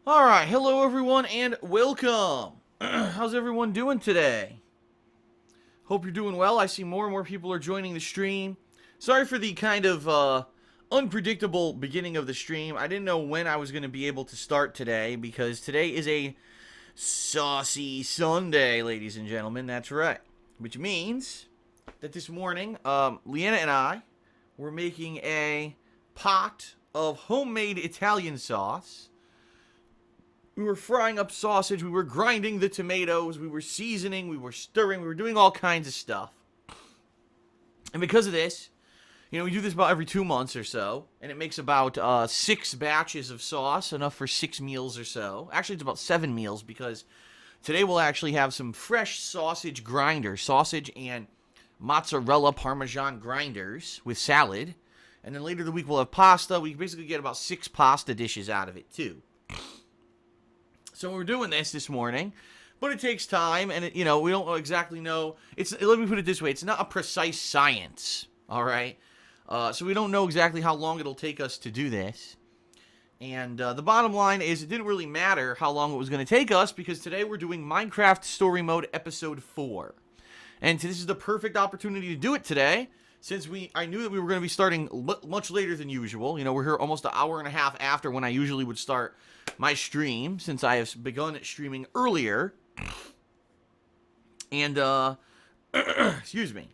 Alright, hello everyone and welcome. How's everyone doing today? Hope you're doing well. I see more and more people are joining the stream. Sorry for the kind of unpredictable beginning of the stream. I didn't know when I was going to be able to start today because today is a saucy Sunday, ladies and gentlemen. That's right. Which means that this morning, Leanna and I were making a pot of homemade Italian sauce. We were frying up sausage, we were grinding the tomatoes, we were seasoning, we were stirring, we were doing all kinds of stuff. And because of this, we do this about every 2 months or so, and it makes about 6 batches of sauce, enough for 6 meals or so. Actually, it's about 7 meals, because today we'll actually have some fresh sausage grinders, sausage and mozzarella parmesan grinders with salad. And then later in the week we'll have pasta. We basically get about 6 pasta dishes out of it, too. So we're doing this morning, but it takes time, and we don't exactly know. Let me put it this way: it's not a precise science, all right. So we don't know exactly how long it'll take us to do this. And the bottom line is, it didn't really matter how long it was going to take us, because today we're doing Minecraft Story Mode Episode 4, and this is the perfect opportunity to do it today, since I knew that we were going to be starting much later than usual. We're here almost an hour and a half after when I usually would start my stream, since I have begun streaming earlier. And excuse me.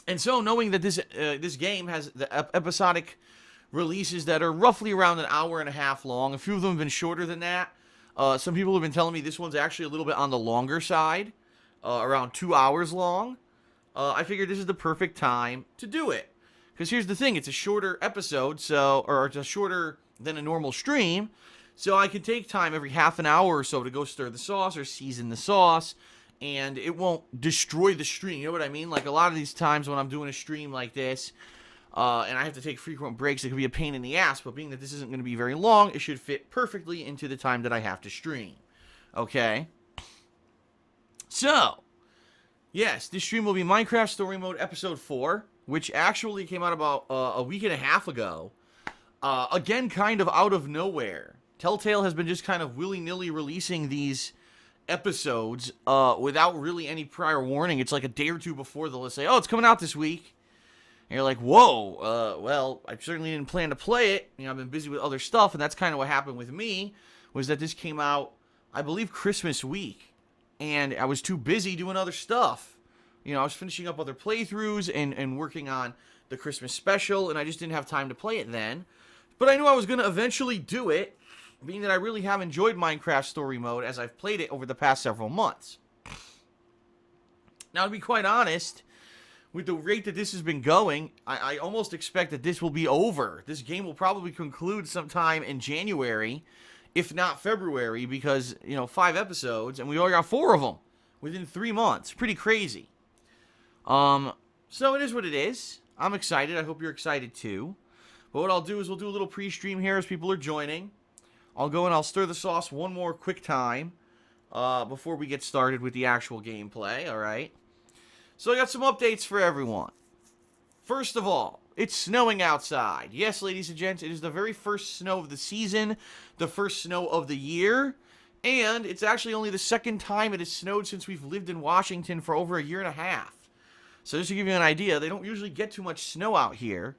And so, knowing that this game has the episodic releases that are roughly around an hour and a half long, a few of them have been shorter than that. Some people have been telling me this one's actually a little bit on the longer side, around 2 hours long. I figured this is the perfect time to do it, because here's the thing: it's a shorter episode, or it's a shorter than a normal stream, so I can take time every half an hour or so to go stir the sauce or season the sauce, and it won't destroy the stream. You know what I mean? Like, a lot of these times when I'm doing a stream like this, and I have to take frequent breaks, it can be a pain in the ass, but being that this isn't going to be very long, it should fit perfectly into the time that I have to stream. Okay? So, yes, this stream will be Minecraft Story Mode Episode 4, which actually came out about a week and a half ago. Again, kind of out of nowhere. Telltale has been just kind of willy-nilly releasing these episodes without really any prior warning. It's like a day or two before they'll say, oh, it's coming out this week. And you're like, whoa, well, I certainly didn't plan to play it. I've been busy with other stuff, and that's kind of what happened with me, was that this came out, I believe, Christmas week. And I was too busy doing other stuff. I was finishing up other playthroughs and working on the Christmas special, and I just didn't have time to play it then. But I knew I was going to eventually do it, being that I really have enjoyed Minecraft Story Mode as I've played it over the past several months. Now, to be quite honest, with the rate that this has been going, I almost expect that this will be over. This game will probably conclude sometime in January, if not February, because, 5 episodes, and we already got 4 of them within 3 months. Pretty crazy. So it is what it is. I'm excited. I hope you're excited too. But what I'll do is we'll do a little pre-stream here as people are joining. I'll go and I'll stir the sauce one more quick time before we get started with the actual gameplay, alright? So I got some updates for everyone. First of all, it's snowing outside. Yes, ladies and gents, it is the very first snow of the season, the first snow of the year, and it's actually only the second time it has snowed since we've lived in Washington for over a year and a half. So just to give you an idea, they don't usually get too much snow out here.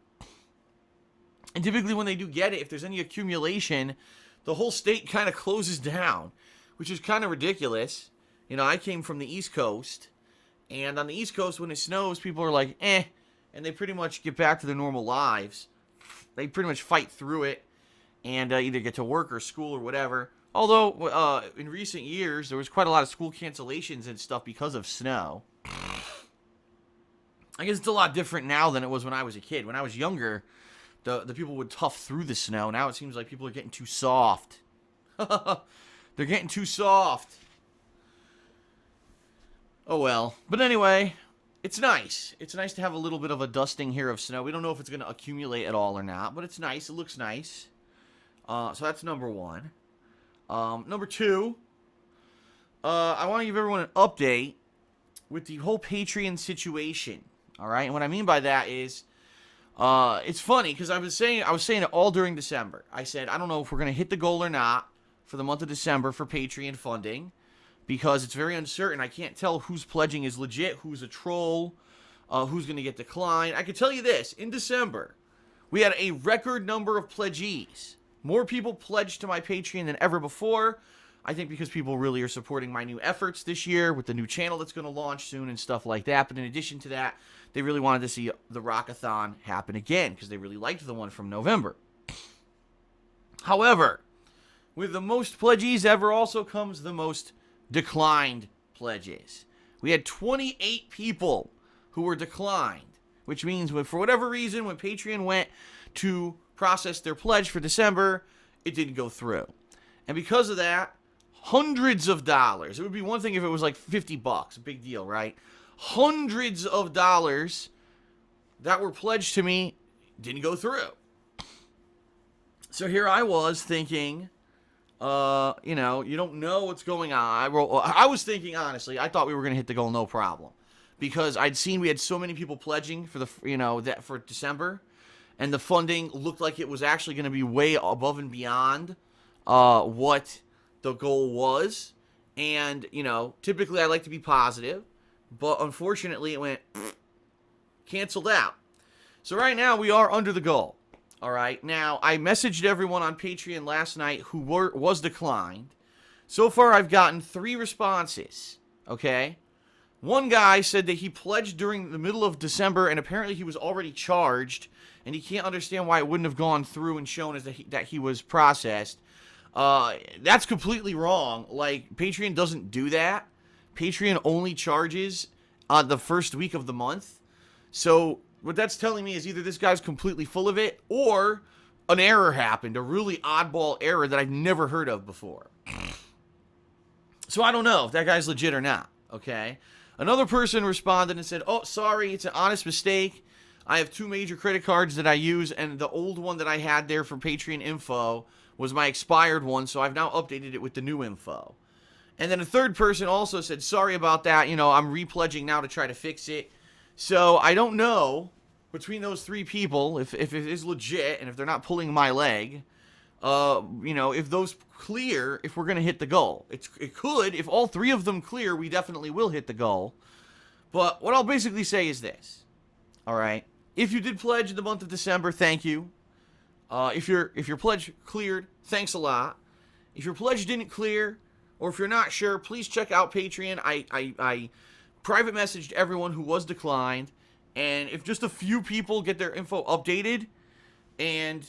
And typically when they do get it, if there's any accumulation, the whole state kind of closes down, which is kind of ridiculous. I came from the East Coast, and on the East Coast, when it snows, people are like, eh, and they pretty much get back to their normal lives. They pretty much fight through it, and either get to work or school or whatever. Although, in recent years, there was quite a lot of school cancellations and stuff because of snow. I guess it's a lot different now than it was when I was a kid. When I was younger, the people would tough through the snow. Now it seems like people are getting too soft. They're getting too soft. Oh well. But anyway, it's nice. It's nice to have a little bit of a dusting here of snow. We don't know if it's going to accumulate at all or not, but it's nice. It looks nice. So that's number 1. Number 2, I want to give everyone an update with the whole Patreon situation. All right? And what I mean by that is, It's funny because I was saying it all during December. I said I don't know if we're gonna hit the goal or not for the month of December for Patreon funding because it's very uncertain. I can't tell who's pledging is legit, who's a troll, who's gonna get declined. I can tell you this: in December, we had a record number of pledgees. More people pledged to my Patreon than ever before. I think because people really are supporting my new efforts this year with the new channel that's going to launch soon and stuff like that. But in addition to that, they really wanted to see the Rockathon happen again because they really liked the one from November. However, with the most pledgees ever also comes the most declined pledges. We had 28 people who were declined, which means for whatever reason, when Patreon went to process their pledge for December, it didn't go through. And because of that, hundreds of dollars. It would be one thing if it was like $50, a big deal, right? Hundreds of dollars that were pledged to me didn't go through. So here I was thinking, you don't know what's going on. I was thinking, honestly, I thought we were going to hit the goal no problem. Because I'd seen we had so many people pledging for that for December. And the funding looked like it was actually going to be way above and beyond what the goal was. And, typically I like to be positive, but unfortunately it went canceled out. So right now we are under the goal. All right. Now I messaged everyone on Patreon last night who was declined. So far I've gotten 3 responses. Okay. One guy said that he pledged during the middle of December and apparently he was already charged and he can't understand why it wouldn't have gone through and shown as that he was processed. That's completely wrong. Like, Patreon doesn't do that. Patreon only charges on the first week of the month. So what that's telling me is either this guy's completely full of it or an error happened, a really oddball error that I've never heard of before. So I don't know if that guy's legit or not, okay? Another person responded and said, oh, sorry, it's an honest mistake. I have 2 major credit cards that I use, and the old one that I had there for Patreon info was my expired one, so I've now updated it with the new info. And then a third person also said, sorry about that, I'm repledging now to try to fix it. So I don't know, between those 3 people, if it is legit, and if they're not pulling my leg, if those clear, if we're going to hit the goal. It could, if all 3 of them clear, we definitely will hit the goal. But what I'll basically say is this, all right? If you did pledge in the month of December, thank you. If your pledge cleared, thanks a lot. If your pledge didn't clear, or if you're not sure, please check out Patreon. I private messaged everyone who was declined, and if just a few people get their info updated, and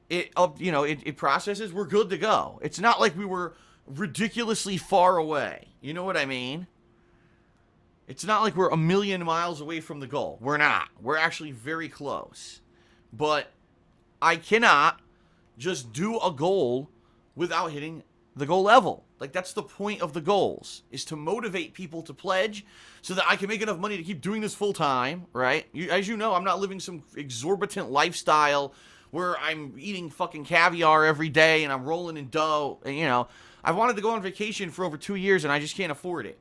it processes, we're good to go. It's not like we were ridiculously far away. You know what I mean? It's not like we're a million miles away from the goal. We're not. We're actually very close. But I cannot just do a goal without hitting the goal level. Like, that's the point of the goals, is to motivate people to pledge so that I can make enough money to keep doing this full time, right? As you know, I'm not living some exorbitant lifestyle where I'm eating fucking caviar every day and I'm rolling in dough. And, I've wanted to go on vacation for over 2 years and I just can't afford it.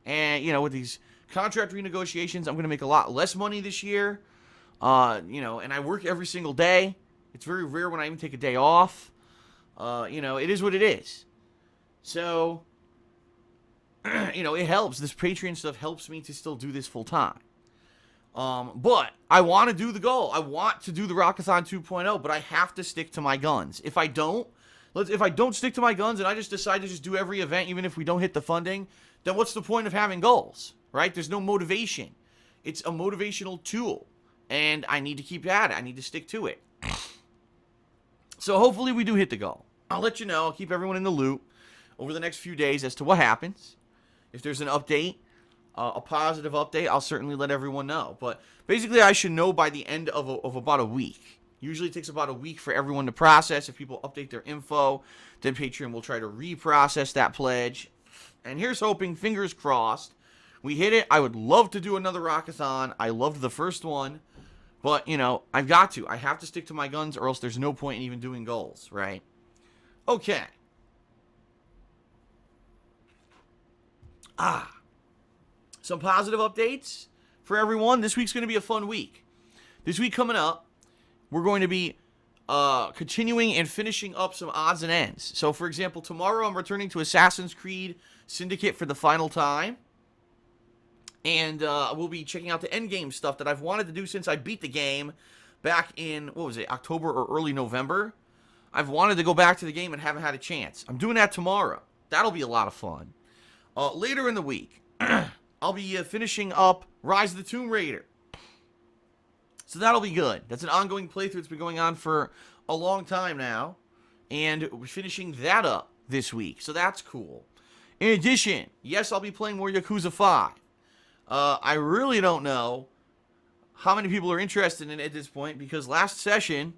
And, with these contract renegotiations, I'm going to make a lot less money this year. And I work every single day. It's very rare when I even take a day off. It is what it is. So, it helps. This Patreon stuff helps me to still do this full time. But I want to do the goal. I want to do the Rockathon 2.0, but I have to stick to my guns. If I don't stick to my guns and I just decide to just do every event, even if we don't hit the funding, then what's the point of having goals, right? There's no motivation. It's a motivational tool, and I need to keep at it. I need to stick to it. So hopefully we do hit the goal. I'll let you know. I'll keep everyone in the loop over the next few days as to what happens. If there's an update, a positive update, I'll certainly let everyone know. But basically, I should know by the end of about a week. Usually it takes about a week for everyone to process. If people update their info, then Patreon will try to reprocess that pledge. And here's hoping, fingers crossed, we hit it. I would love to do another Rockathon. I loved the first one. But, I've got to. I have to stick to my guns or else there's no point in even doing goals, right? Okay. Some positive updates for everyone. This week's going to be a fun week. This week coming up we're going to be continuing and finishing up some odds and ends. So, for example, tomorrow I'm returning to Assassin's Creed Syndicate for the final time. And we'll be checking out the endgame stuff that I've wanted to do since I beat the game back in, October or early November. I've wanted to go back to the game and haven't had a chance. I'm doing that tomorrow. That'll be a lot of fun. Later in the week, I'll be finishing up Rise of the Tomb Raider. So that'll be good. That's an ongoing playthrough. It's been going on for a long time now. And we're finishing that up this week. So that's cool. In addition, yes, I'll be playing more Yakuza 5. I really don't know how many people are interested in it at this point, because last session,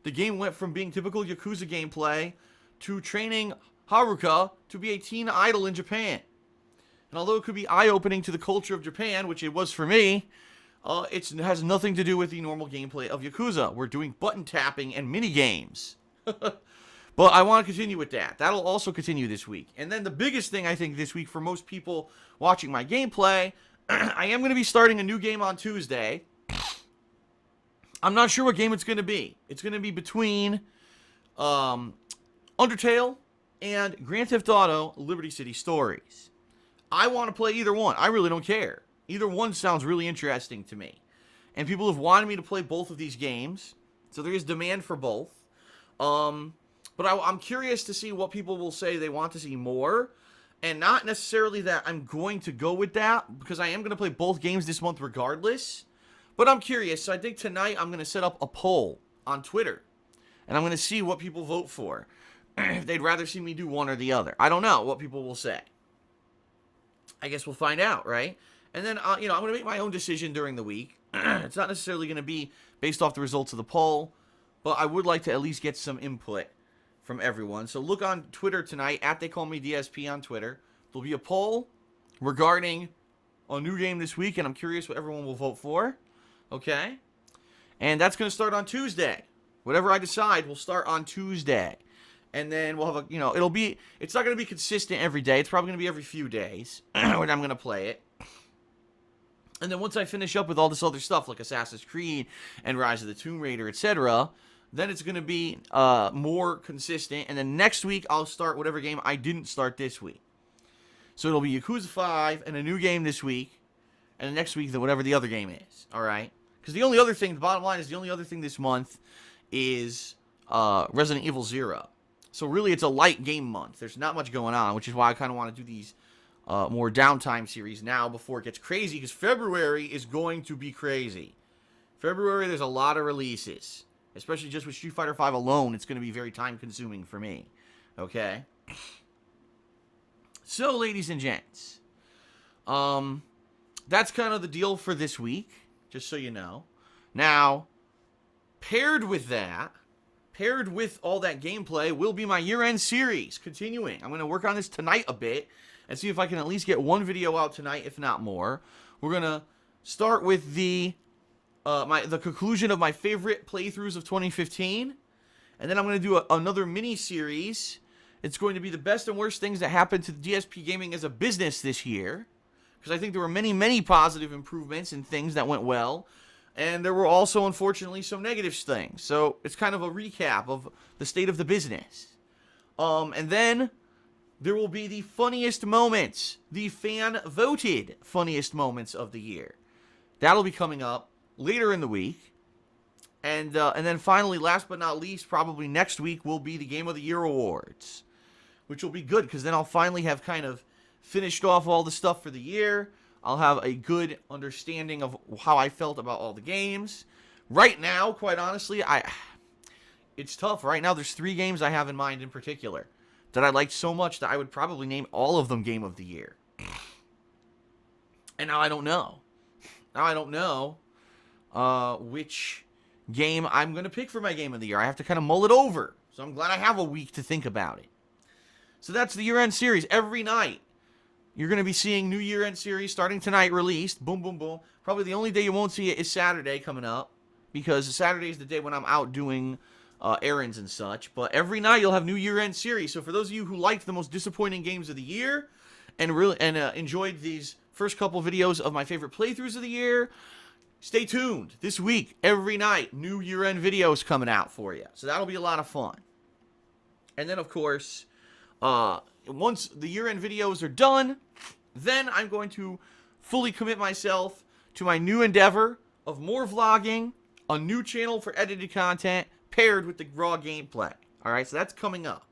the game went from being typical Yakuza gameplay to training Haruka to be a teen idol in Japan. And although it could be eye-opening to the culture of Japan, which it was for me, it has nothing to do with the normal gameplay of Yakuza. We're doing button tapping and mini-games. But I want to continue with that. That'll also continue this week. And then the biggest thing, I think, this week for most people watching my gameplay, I am going to be starting a new game on Tuesday. I'm not sure what game it's going to be. It's going to be between Undertale and Grand Theft Auto Liberty City Stories. I want to play either one. I really don't care. Either one sounds really interesting to me. And people have wanted me to play both of these games. So there is demand for both. But I'm curious to see what people will say they want to see more. And not necessarily that I'm going to go with that, because I am going to play both games this month regardless. But I'm curious. So I think tonight I'm going to set up a poll on Twitter. And I'm going to see what people vote for. If they'd rather see me do one or the other. I don't know what people will say. I guess we'll find out, right? And then, I'm going to make my own decision during the week. It's not necessarily going to be based off the results of the poll. But I would like to at least get some input from everyone. So look on Twitter tonight, @TheyCallMeDSP on Twitter. There'll be a poll regarding a new game this week, and I'm curious what everyone will vote for. Okay? And that's going to start on Tuesday. Whatever I decide will start on Tuesday. And then we'll have it's not going to be consistent every day. It's probably going to be every few days when I'm going to play it. And then once I finish up with all this other stuff, like Assassin's Creed and Rise of the Tomb Raider, etc., then it's going to be more consistent. And then next week, I'll start whatever game I didn't start this week. So it'll be Yakuza 5 and a new game this week. And then next week, whatever the other game is. All right? Because the bottom line is the only other thing this month is Resident Evil 0. So really, it's a light game month. There's not much going on, which is why I kind of want to do these more downtime series now before it gets crazy. Because February is going to be crazy. February, there's a lot of releases. Especially just with Street Fighter V alone, it's going to be very time-consuming for me. Okay? So, ladies and gents, that's kind of the deal for this week, just so you know. Now, paired with all that gameplay, will be my year-end series, continuing. I'm going to work on this tonight a bit, and see if I can at least get one video out tonight, if not more. We're going to start with the conclusion of my favorite playthroughs of 2015. And then I'm going to do another mini-series. It's going to be the best and worst things that happened to DSPGaming as a business this year. Because I think there were many, many positive improvements and things that went well. And there were also, unfortunately, some negative things. So it's kind of a recap of the state of the business. And then there will be the funniest moments. The fan-voted funniest moments of the year. That'll be coming up later in the week. And then finally, last but not least, probably next week will be the Game of the Year Awards. Which will be good, because then I'll finally have kind of finished off all the stuff for the year. I'll have a good understanding of how I felt about all the games. Right now, quite honestly, it's tough. Right now, there's 3 games I have in mind in particular that I liked so much that I would probably name all of them Game of the Year. And now I don't know. Which game I'm going to pick for my Game of the Year. I have to kind of mull it over. So I'm glad I have a week to think about it. So that's the year-end series. Every night, you're going to be seeing new year-end series starting tonight, released. Boom, boom, boom. Probably the only day you won't see it is Saturday coming up, because Saturday is the day when I'm out doing errands and such. But every night, you'll have new year-end series. So for those of you who liked the most disappointing games of the year and enjoyed these first couple videos of my favorite playthroughs of the year, stay tuned. This week, every night, new year-end videos coming out for you. So that'll be a lot of fun. And then, of course, once the year-end videos are done, then I'm going to fully commit myself to my new endeavor of more vlogging, a new channel for edited content, paired with the raw gameplay. Alright, so that's coming up.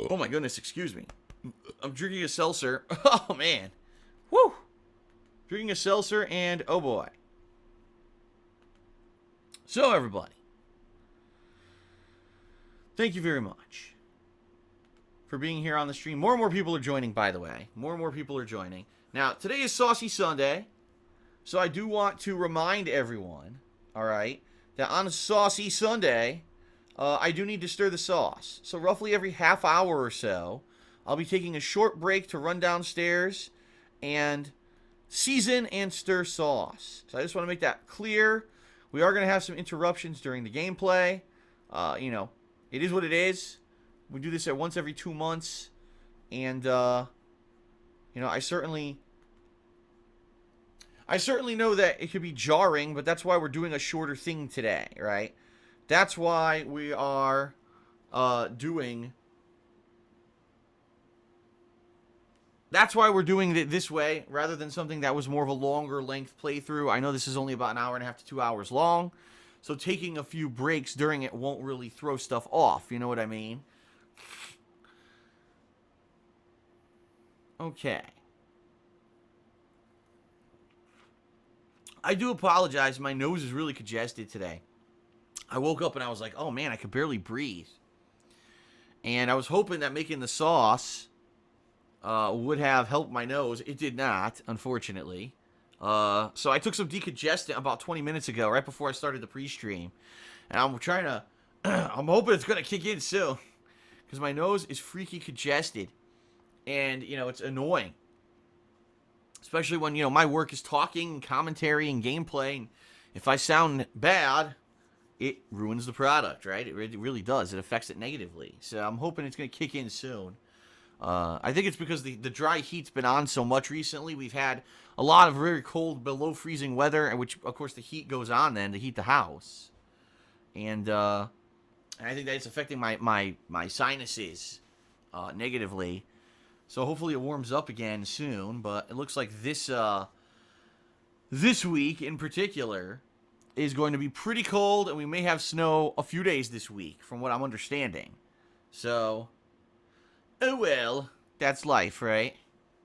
Oh my goodness, excuse me. I'm drinking a seltzer. Oh man. Woo! Drinking a seltzer and oh boy. So everybody, thank you very much for being here on the stream. More and more people are joining, by the way. More and more people are joining. Now, today is Saucy Sunday, so I do want to remind everyone, alright, that on a Saucy Sunday, I do need to stir the sauce. So roughly every half hour or so, I'll be taking a short break to run downstairs and season and stir sauce. So I just want to make that clear. We are going to have some interruptions during the gameplay. You know, it is what it is. We do this at once every 2 months. And, you know, I certainly know that it could be jarring, but that's why we're doing a shorter thing today, right? That's why we are doing it this way, rather than something that was more of a longer length playthrough. I know this is only about an hour and a half to 2 hours long, so taking a few breaks during it won't really throw stuff off, you know what I mean? Okay. I do apologize, my nose is really congested today. I woke up and I was like, oh man, I could barely breathe. And I was hoping that making the sauce would have helped my nose. It did not, unfortunately. So I took some decongestant about 20 minutes ago, right before I started the pre-stream. And I'm trying to, I'm hoping it's going to kick in soon. Because my nose is freaky congested. And, you know, it's annoying. Especially when, you know, my work is talking, and commentary, and gameplay. And if I sound bad, it ruins the product, right? It really does. It affects it negatively. So I'm hoping it's going to kick in soon. I think it's because the dry heat's been on so much recently. We've had a lot of very cold, below freezing weather, which, of course, the heat goes on then to heat the house. And I think that it's affecting my sinuses negatively. So hopefully it warms up again soon. But it looks like this week in particular is going to be pretty cold, and we may have snow a few days this week, from what I'm understanding. So, oh well, that's life, right?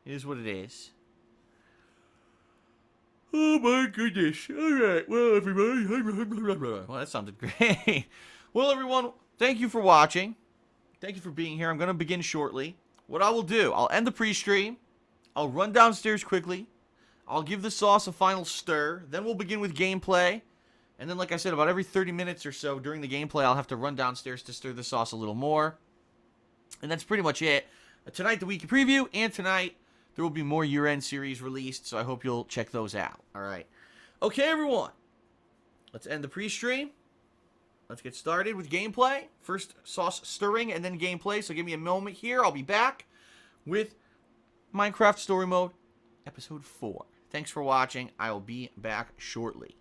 It is what it is. Oh my goodness. Alright, well everybody. Well, that sounded great. Well everyone, thank you for watching. Thank you for being here. I'm going to begin shortly. What I will do, I'll end the pre-stream. I'll run downstairs quickly. I'll give the sauce a final stir. Then we'll begin with gameplay. And then, like I said, about every 30 minutes or so during the gameplay, I'll have to run downstairs to stir the sauce a little more. And that's pretty much it. Tonight, the weekly preview, and tonight, there will be more year-end series released, so I hope you'll check those out. All right. Okay, everyone. Let's end the pre-stream. Let's get started with gameplay. First, sauce stirring, and then gameplay. So give me a moment here. I'll be back with Minecraft Story Mode, Episode 4. Thanks for watching. I will be back shortly.